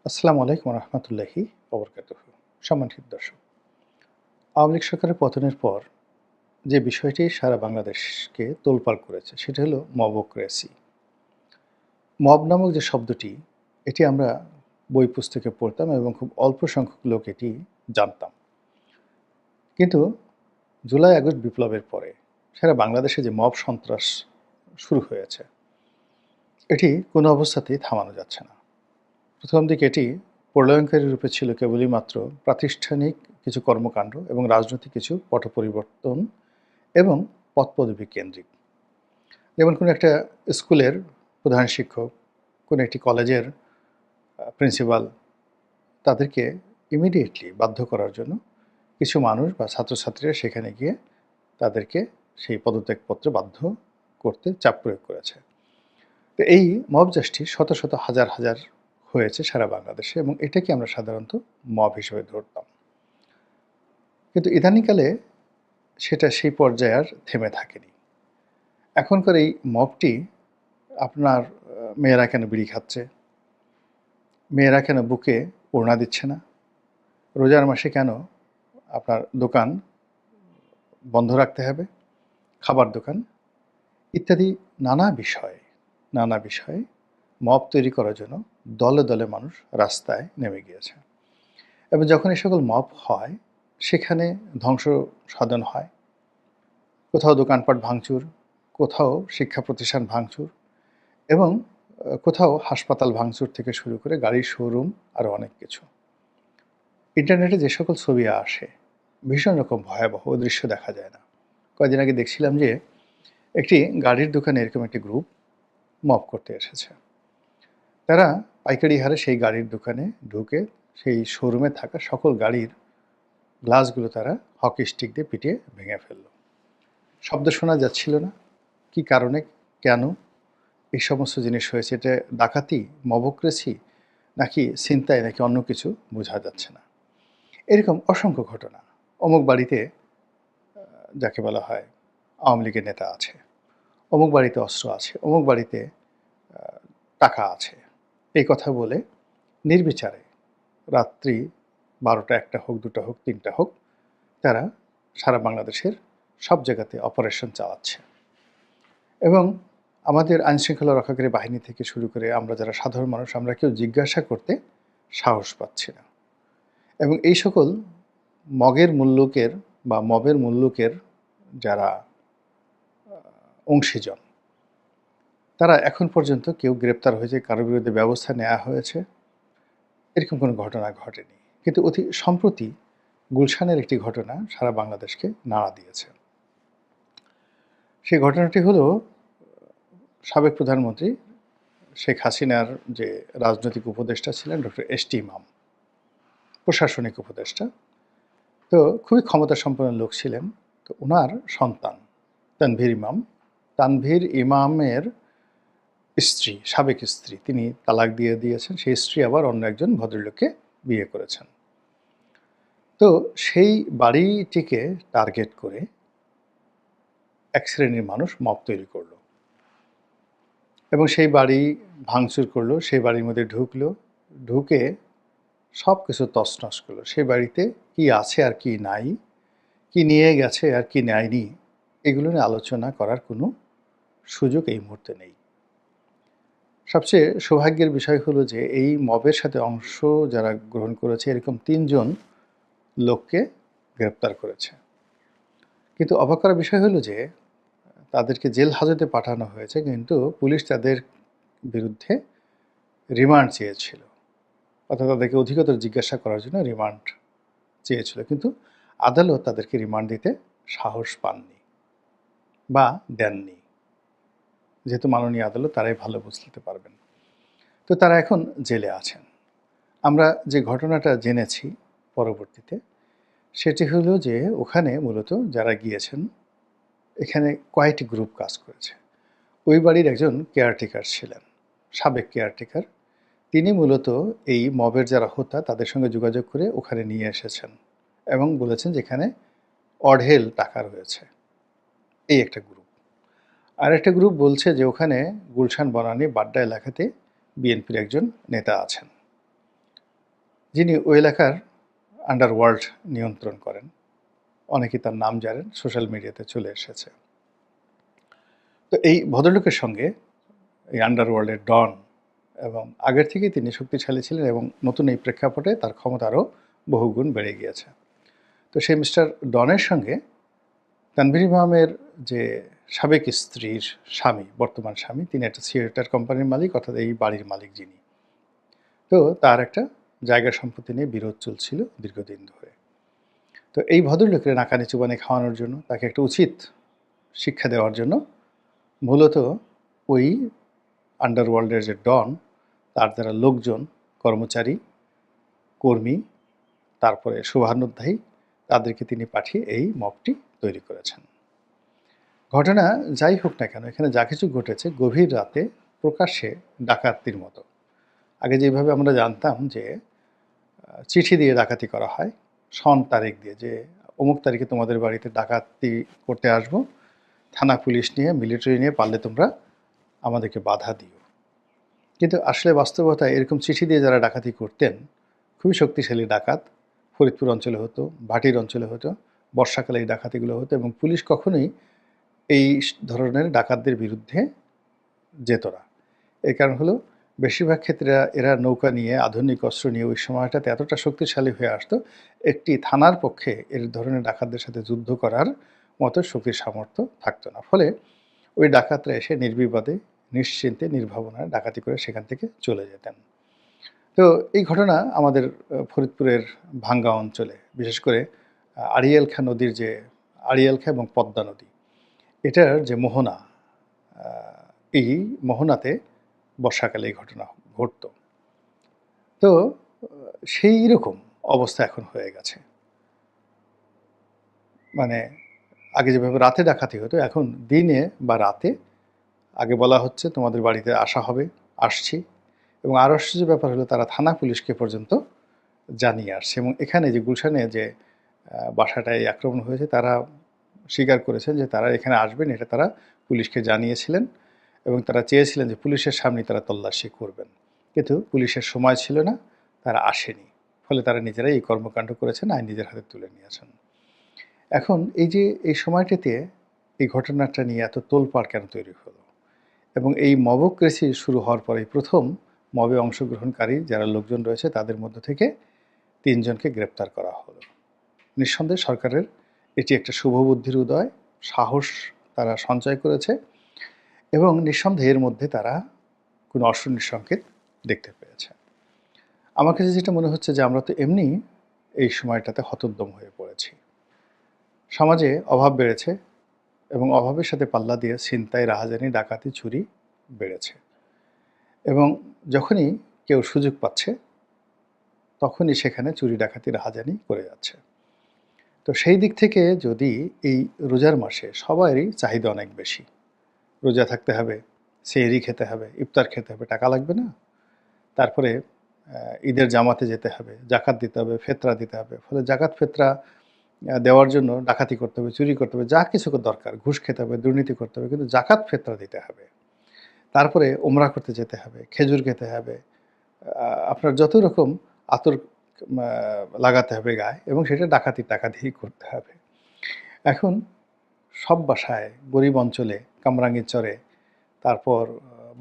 আসসালামু আলাইকুম রহমতুল্লাহি ওবরকাতুহু। সম্মানিত দর্শক, আওয়ামী লীগ সরকারের পতনের পর যে বিষয়টি সারা বাংলাদেশকে তোলপাড় করেছে সেটা হলো মবক্রেসি। মব নামক যে শব্দটি, এটি আমরা বই পুস্তকে পড়তাম এবং খুব অল্প সংখ্যক লোক এটি জানতাম। কিন্তু জুলাই আগস্ট বিপ্লবের পরে সারা বাংলাদেশে যে মব সন্ত্রাস শুরু হয়েছে, এটি কোনো অবস্থাতেই থামানো যাচ্ছে না। প্রথম দিকে এটি প্রলয়ঙ্কারী রূপে ছিল কেবলই মাত্র প্রাতিষ্ঠানিক কিছু কর্মকাণ্ড এবং রাজনৈতিক কিছু পট পরিবর্তন এবং পদপদবী কেন্দ্রিক। যেমন কোনো একটা স্কুলের প্রধান শিক্ষক, কোনো একটি কলেজের প্রিন্সিপাল, তাদেরকে ইমিডিয়েটলি বাধ্য করার জন্য কিছু মানুষ বা ছাত্রছাত্রীরা সেখানে গিয়ে তাদেরকে সেই পদত্যাগপত্রে বাধ্য করতে চাপ প্রয়োগ করেছে। তো এই মব জাস্টিস শত শত হাজার হাজার হয়েছে সারা বাংলাদেশে এবং এটাকে আমরা সাধারণত মব হিসেবে ধরতাম। কিন্তু ইদানিংকালে সেটা সেই পর্যায়ে আর থেমে থাকেনি। এখনকার এই মবটি আপনার মেয়েরা কেন বিড়ি খাচ্ছে? মেয়েরা কেন বুকে ওড়না দিচ্ছে না? রোজার মাসে কেন আপনার দোকান বন্ধ রাখতে হবে? খাবার দোকান ইত্যাদি নানা বিষয়ে মব তৈরি করার জন্য দলে দলে মানুষ রাস্তায় নেমে গিয়েছে। এবং যখন এই সকল মব হয়, সেখানে ধ্বংস সাধন হয়। কোথাও দোকানপাট ভাঙচুর, কোথাও শিক্ষা প্রতিষ্ঠান ভাঙচুর এবং কোথাও হাসপাতাল ভাঙচুর থেকে শুরু করে গাড়ির শোরুম আরও অনেক কিছু। ইন্টারনেটে যে সকল ছবি আসে, ভীষণ রকম ভয়াবহ দৃশ্য দেখা যায় না। কয়েকদিন আগে দেখছিলাম যে একটি গাড়ির দোকানে এরকম একটি গ্রুপ মব করতে এসেছে। তারা পাইকারি হারে সেই গাড়ির দোকানে ঢুকে সেই শোরুমে থাকা সকল গাড়ির গ্লাসগুলো তারা হকি স্টিক দিয়ে পিটিয়ে ভেঙে ফেলল। শব্দ শোনা যাচ্ছিল না। কী কারণে, কেন এই সমস্ত জিনিস হয়েছে? এটা ডাকাতি, মবক্রেসি, নাকি ছিনতাই, নাকি অন্য কিছু বোঝা যাচ্ছে না। এরকম অসংখ্য ঘটনা। অমুক বাড়িতে যাকে বলা হয় আওয়ামী লীগের নেতা আছে, অমুক বাড়িতে অস্ত্র আছে, অমুক বাড়িতে টাকা আছে, এই কথা বলে নির্বিচারে রাত্রি ১২টা, ১টা হোক, ২টা হোক, ৩টা হোক, তারা সারা বাংলাদেশের সব জায়গাতে অপারেশন চালাচ্ছে। এবং আমাদের আইনশৃঙ্খলা রক্ষাকারী বাহিনী থেকে শুরু করে আমরা যারা সাধারণ মানুষ, আমরা কেউ জিজ্ঞাসা করতে সাহস পাচ্ছি না। এবং এই সকল মবের মুল্লুকের যারা অংশীজন, তারা এখন পর্যন্ত কেউ গ্রেপ্তার হয়েছে, কারোর বিরুদ্ধে ব্যবস্থা নেওয়া হয়েছে, এরকম কোনো ঘটনা ঘটেনি। কিন্তু অতি সম্প্রতি গুলশানের একটি ঘটনা সারা বাংলাদেশকে নাড়া দিয়েছে। সেই ঘটনাটি হলো সাবেক প্রধানমন্ত্রী শেখ হাসিনার যে রাজনৈতিক উপদেষ্টা ছিলেন ডক্টর এস.টি. ইমাম, প্রশাসনিক উপদেষ্টা। তো খুবই ক্ষমতাসম্পন্ন লোক ছিলেন। তো উনার সন্তান তানভীর ইমামের স্ত্রী, সাবেক স্ত্রী, তিনি তালাক দিয়ে দিয়েছেন। সেই স্ত্রী আবার অন্য একজন ভদ্রলোককে বিয়ে করেছেন। তো সেই বাড়িটিকে টার্গেট করে এক শ্রেণীর মানুষ মব তৈরি করলো এবং সেই বাড়ি ভাঙচুর করলো, সেই বাড়ির মধ্যে ঢুকে সব কিছু তছনছ করলো। সেই বাড়িতে কি আছে আর কি নাই, কি নিয়ে গেছে আর কি নেয়নি, এগুলো নিয়ে আলোচনা করার কোনো সুযোগ এই মুহূর্তে নেই। সবচেয়ে সৌভাগ্যের বিষয় হলো যে এই মবের সাথে অংশ যারা গ্রহণ করেছে, এরকম ৩ জন লোককে গ্রেপ্তার করেছে। কিন্তু অবাক করার বিষয় হলো যে তাদেরকে জেল হাজতে পাঠানো হয়েছে, কিন্তু পুলিশ তাদের বিরুদ্ধে রিমান্ড চেয়েছিল, অর্থাৎ তাদেরকে অধিকতর জিজ্ঞাসা করার জন্য রিমান্ড চেয়েছিল। কিন্তু আদালত তাদেরকে রিমান্ড দিতে সাহস পাননি বা দেননি, যেহেতু মাননীয় আদালত তারাই ভালো বুঝতে পারবেন। তো তারা এখন জেলে আছেন। আমরা যে ঘটনাটা জেনেছি পরবর্তীতে, সেটি হলো যে ওখানে মূলত যারা গিয়েছেন, এখানে কয়েকটি গ্রুপ কাজ করেছে। ওই বাড়ির একজন কেয়ারটেকার ছিলেন, সাবেক কেয়ারটেকার। তিনি মূলত এই মবের যারা হোতা তাদের সঙ্গে যোগাযোগ করে ওখানে নিয়ে এসেছেন এবং বলেছেন যে এখানে অঢেল টাকা রয়েছে। এই একটা গ্রুপ। আর একটা গ্রুপ বলছে যে ওখানে গুলশান বনানী বাড্ডা এলাকাতে বিএনপির একজন নেতা আছেন। যিনি ওই এলাকার আন্ডারওয়ার্ল্ড নিয়ন্ত্রণ করেন। অনেকেই তার নাম জানেন, সোশ্যাল মিডিয়াতে চলে এসেছে। তো এই ভদ্রলোকের সঙ্গে এই আন্ডারওয়ার্ল্ডের ডন এবং আগের থেকেই তিনি শক্তিশালী ছিলেন এবং নতুন এই প্রেক্ষাপটে তার ক্ষমতা আরও বহুগুণ বেড়ে গিয়েছে। তো সেই মিস্টার ডনের সঙ্গে তানভীর ইমামের যে সাবেক স্ত্রীর স্বামী, বর্তমান স্বামী, তিনি একটা থিয়েটার কোম্পানির মালিক, অর্থাৎ এই বাড়ির মালিক যিনি। তো তার একটা জায়গা সম্পত্তি নিয়ে বিরোধ চলছিল দীর্ঘদিন ধরে। তো এই ভদ্রলোকের নাকানি চুবানি খাওয়ানোর জন্য, তাকে একটা উচিত শিক্ষা দেওয়ার জন্য মূলত ওই আন্ডারওয়ার্ল্ডের যে ডন, তার দ্বারা লোকজন, কর্মচারী, কর্মী, তারপরে শুভানুধ্যায়ী, তাদেরকে তিনি পাঠিয়ে এই মবটি তৈরি করেছেন। ঘটনা যাই হোক না কেন, এখানে যা কিছু ঘটেছে গভীর রাতে প্রকাশ্যে ডাকাতির মতো। আগে যেভাবে আমরা জানতাম যে চিঠি দিয়ে ডাকাতি করা হয়, সন তারিখ দিয়ে, যে অমুক তারিখে তোমাদের বাড়িতে ডাকাতি করতে আসবো, থানা পুলিশ নিয়ে, মিলিটারি নিয়ে, পারলে তোমরা আমাদেরকে বাধা দিও। কিন্তু আসলে বাস্তবতায় এরকম চিঠি দিয়ে যারা ডাকাতি করতেন, খুবই শক্তিশালী ডাকাত, ফরিদপুর অঞ্চলে হতো, ভাটির অঞ্চলে হতো, বর্ষাকালে এই ডাকাতিগুলো হতো এবং পুলিশ কখনোই এই ধরনের ডাকাতদের বিরুদ্ধে যেত না। এর কারণ হলো বেশিরভাগ ক্ষেত্রে এরা নৌকা নিয়ে, আধুনিক অস্ত্র নিয়ে ওই সময়টাতে এতটা শক্তিশালী হয়ে আসতো, একটি থানার পক্ষে এর ধরনের ডাকাতদের সাথে যুদ্ধ করার মতো শক্তির সামর্থ্য থাকতো না। ফলে ওই ডাকাতরা এসে নির্বিবাদে, নিশ্চিন্তে, নির্ভাবনায় ডাকাতি করে সেখান থেকে চলে যেতেন। তো এই ঘটনা আমাদের ফরিদপুরের ভাঙ্গা অঞ্চলে, বিশেষ করে আড়িয়াল খাঁ নদীর যে আড়িয়াল খাঁ এবং পদ্মা নদী, এটার যে মোহনা, এই মোহনাতে বর্ষাকালে এই ঘটনা ঘটতো। তো সেই রকম অবস্থা এখন হয়ে গেছে। মানে আগে যেভাবে রাতে ডাকাতি হতো, এখন দিনে বা রাতে, আগে বলা হচ্ছে তোমাদের বাড়িতে আসা হবে, আসছি, এবং আরও আশ্চর্য ব্যাপার হলো তারা থানা পুলিশকে পর্যন্ত জানিয়ে আসছে। এবং এখানে যে গুলশানে যে বাসাটায় আক্রমণ হয়েছে, তারা স্বীকার করেছেন যে তারা এখানে আসবেন, এটা তারা পুলিশকে জানিয়েছিলেন এবং তারা চেয়েছিলেন যে পুলিশের সামনে তারা তল্লাশি করবেন, কিন্তু পুলিশের সময় ছিল না, তারা আসেনি। ফলে তারা নিজেরাই এই কর্মকাণ্ড করেছেন, আইন নিজের হাতে তুলে নিয়েছেন। এখন এই যে এই সময়টিতে এই ঘটনাটা নিয়ে এত তোলপাড় কেন তৈরি হলো, এবং এই মবক্রেসি শুরু হওয়ার পরেই প্রথম মবে অংশগ্রহণকারী যারা লোকজন রয়েছে তাদের মধ্য থেকে ৩ জনকে গ্রেপ্তার করা হলো। নিঃসন্দেহে সরকারের এটি একটা শুভবুদ্ধির উদয়, সাহস তারা সঞ্চয় করেছে এবং নিঃসন্দেহে এর মধ্যে তারা কোনো অশনির সংকেত দেখতে পেয়েছে। আমার কাছে যেটা মনে হচ্ছে যে আমরা তো এমনি এই সময়টাতে হতোদ্যম হয়ে পড়েছি। সমাজে অভাব বেড়েছে এবং অভাবের সাথে পাল্লা দিয়ে ছিনতাই, রাহাজানি, ডাকাতি, চুরি বেড়েছে। এবং যখনই কেউ সুযোগ পাচ্ছে তখনই সেখানে চুরি, ডাকাতি, রাহাজানি করে যাচ্ছে। তো সেই দিক থেকে যদি এই রোজার মাসে সবারই চাহিদা অনেক বেশি, রোজা থাকতে হবে, সেহরি খেতে হবে, ইফতার খেতে হবে, টাকা লাগবে না? তারপরে ঈদের জামাতে যেতে হবে, জাকাত দিতে হবে, ফেতরা দিতে হবে। ফলে জাকাত, ফেতরা দেওয়ার জন্য ডাকাতি করতে হবে, চুরি করতে হবে, যা কিছু দরকার, ঘুষ খেতে হবে, দুর্নীতি করতে হবে, কিন্তু জাকাত, ফেতরা দিতে হবে। তারপরে ওমরা করতে যেতে হবে, খেজুর খেতে হবে, আপনার যত রকম আতর লাগাতে হবে গায়ে, এবং সেটা ডাকাতির টাকা দিয়েই করতে হবে। এখন সব বাসায়, গরিব অঞ্চলে, কামরাঙ্গীর চরে, তারপর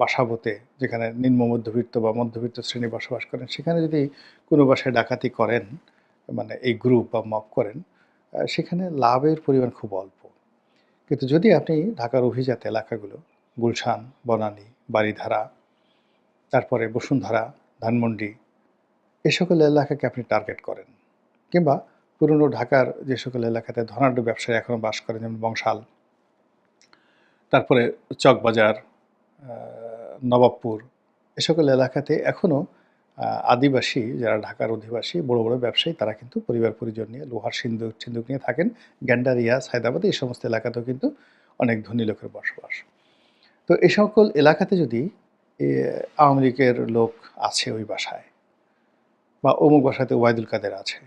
বাসাবোতে, যেখানে নিম্ন মধ্যবিত্ত বা মধ্যবিত্ত শ্রেণী বসবাস করেন, সেখানে যদি কোনো বাসায় ডাকাতি করেন, মানে এই গ্রুপ বা মব করেন, সেখানে লাভের পরিমাণ খুব অল্প। কিন্তু যদি আপনি ঢাকার অভিজাত এলাকাগুলো, গুলশান, বনানী, বারিধারা, তারপরে বসুন্ধরা, ধানমন্ডি, এ সকল এলাকাকে আপনি টার্গেট করেন, কিংবা পুরনো ঢাকার যে সকল এলাকাতে ধনাঢ্য ব্যবসায়ী এখনও বাস করেন, যেমন বংশাল, তারপরে চকবাজার, নবাবপুর, এ সকল এলাকাতে এখনও আদিবাসী যারা ঢাকার অধিবাসী, বড় বড় ব্যবসায়ী, তারা কিন্তু পরিবার পরিজন নিয়ে, লোহার সিন্দুক নিয়ে থাকেন। গ্যান্ডারিয়া, সায়দাবাদ, এই সমস্ত এলাকাতেও কিন্তু অনেক ধনী লোকের বসবাস। তো এই সকল এলাকাতে যদি আওয়ামী লীগের লোক আছে ওই বাসায়, বা অমুক বাসাতে ওবায়দুল কাদের আছে,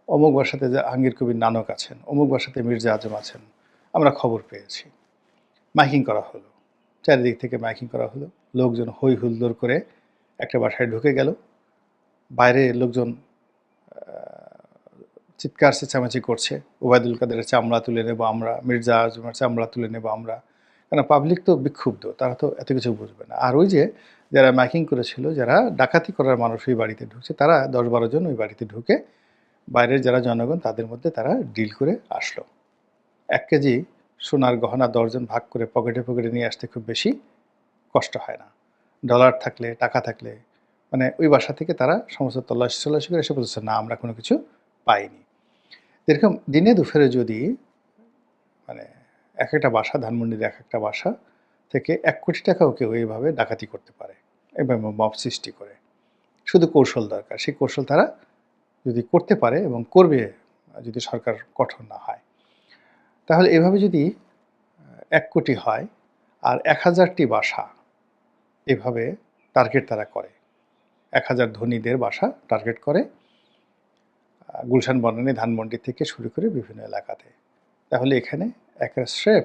অমুক বাসাতে যে আঙ্গির কবির নানক আছেন, অমুক বাসাতে মির্জা আজম আছেন, আমরা খবর পেয়েছি, মাইকিং করা হলো, চারিদিক থেকে মাইকিং করা হলো, লোকজন হই হুল্লোড় করে একটা বাসায় ঢুকে গেল, বাইরে লোকজন চিৎকার চেঁচামেচি করছে, ওবায়দুল কাদেরের চামড়া তুলে নেব আমরা, মির্জা আজমের চামড়া তুলে নেব আমরা। কারণ পাবলিক তো বিক্ষুব্ধ, তারা তো এত কিছু বুঝবে না। আর ওই যে যারা মাইকিং করেছিল, যারা ডাকাতি করার মানুষ ওই বাড়িতে ঢুকছে, তারা ১০-১২ জন ওই বাড়িতে ঢুকে বাইরের যারা জনগণ তাদের মধ্যে তারা ডিল করে আসলো। ১ কেজি সোনার গহনা ১০ জন ভাগ করে পকেটে নিয়ে আসতে খুব বেশি কষ্ট হয় না। ডলার থাকলে, টাকা থাকলে, মানে ওই বাসা থেকে তারা সমস্ত তল্লাশি করে এসে বলছে, না আমরা কোনো কিছু পাইনি। এরকম দিনে দুপুরে যদি মানে একটা বাসা, ধানমন্ডির একটা বাসা থেকে ১ কোটি টাকাও কেউ এইভাবে ডাকাতি করতে পারে, এভাবে মব সৃষ্টি করে। শুধু কৌশল দরকার। সেই কৌশল তারা যদি করতে পারে এবং করবে, যদি সরকার কঠোর না হয়, তাহলে এভাবে যদি ১ কোটি হয় আর ১,০০০টি বাসা এভাবে টার্গেট তারা করে, ১,০০০ ধনীদের বাসা টার্গেট করে গুলশান, বনানী, ধানমন্ডি থেকে শুরু করে বিভিন্ন এলাকাতে, তাহলে এখানে স্রেফ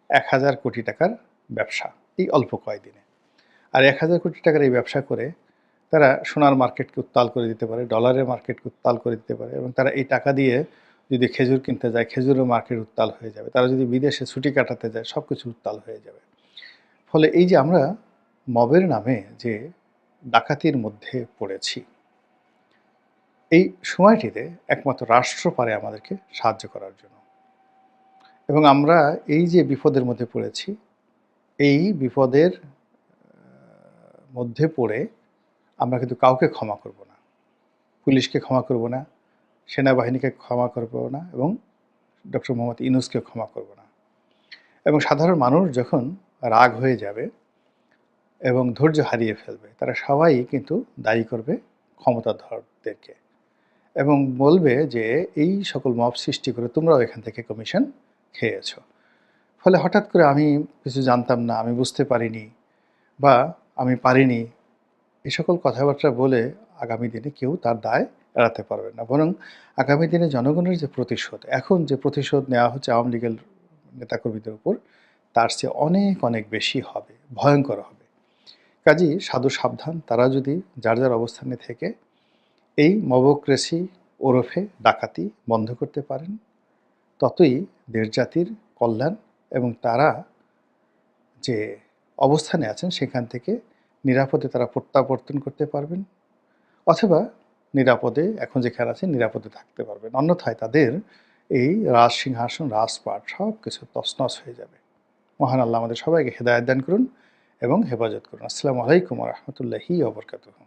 ১,০০০ কোটি টাকার ব্যবসা এই অল্প কয়েকদিনে। আর ১,০০০ কোটি টাকার এই ব্যবসা করে তারা সোনার মার্কেটকে উত্তাল করে দিতে পারে, ডলারের মার্কেটকে উত্তাল করে দিতে পারে, এবং তারা এই টাকা দিয়ে যদি খেজুর কিনতে যায়, খেজুরের মার্কেট উত্তাল হয়ে যাবে। তারা যদি বিদেশে ছুটি কাটাতে যায়, সব কিছু উত্তাল হয়ে যাবে। ফলে এই যে আমরা মবের নামে যে ডাকাতির মধ্যে পড়েছি, এই সময়টিতে একমাত্র রাষ্ট্র পারে আমাদেরকে সাহায্য করার জন্য। এবং আমরা এই যে বিপদের মধ্যে পড়েছি, এই বিপদের মধ্যে পড়ে আমরা কিন্তু কাউকে ক্ষমা করব না। পুলিশকে ক্ষমা করব না, সেনাবাহিনীকে ক্ষমা করব না, এবং ডক্টর মোহাম্মদ ইউনূসকেও ক্ষমা করব না। এবং সাধারণ মানুষ যখন রাগ হয়ে যাবে এবং ধৈর্য হারিয়ে ফেলবে, তারা সবাই কিন্তু দায়ী করবে ক্ষমতাধরদেরকে এবং বলবে যে এই সকল মব সৃষ্টি করে তোমরাও এখান থেকে কমিশন খেয়েছো। ফলে হঠাৎ করে আমি কিছু জানতাম না, আমি বুঝতে পারিনি, বা আমি পারিনি, এই সকল কথাবার্তা বলে আগামী দিনে কেউ তার দায় এড়াতে পারবে না। বরং আগামী দিনে জনগণের যে প্রতিশোধ, এখন যে প্রতিশোধ নেওয়া হচ্ছে আওয়ামী লীগের নেতাকর্মীদের উপর, তার চেয়ে অনেক অনেক বেশি হবে, ভয়ঙ্কর হবে। কাজেই সাধু সাবধান, তারা যদি যার যার অবস্থানে থেকে এই মবক্রেসি ওরফে ডাকাতি বন্ধ করতে পারেন, ততই দেশ জাতির কল্যাণ, এবং তারা যে অবস্থানে আছেন সেখান থেকে নিরাপদে তারা প্রত্যাবর্তন করতে পারবেন, অথবা নিরাপদে এখন যেখানে আছেন নিরাপদে থাকতে পারবেন। অন্যথায় তাদের এই রাজসিংহাসন, রাজপাট সব কিছু তছনছ হয়ে যাবে। মহান আল্লাহ আমাদের সবাইকে হেদায়েত দান করুন এবং হেফাজত করুন। আসসালামু আলাইকুম ওয়া রাহমাতুল্লাহি ওয়া বারাকাতুহু।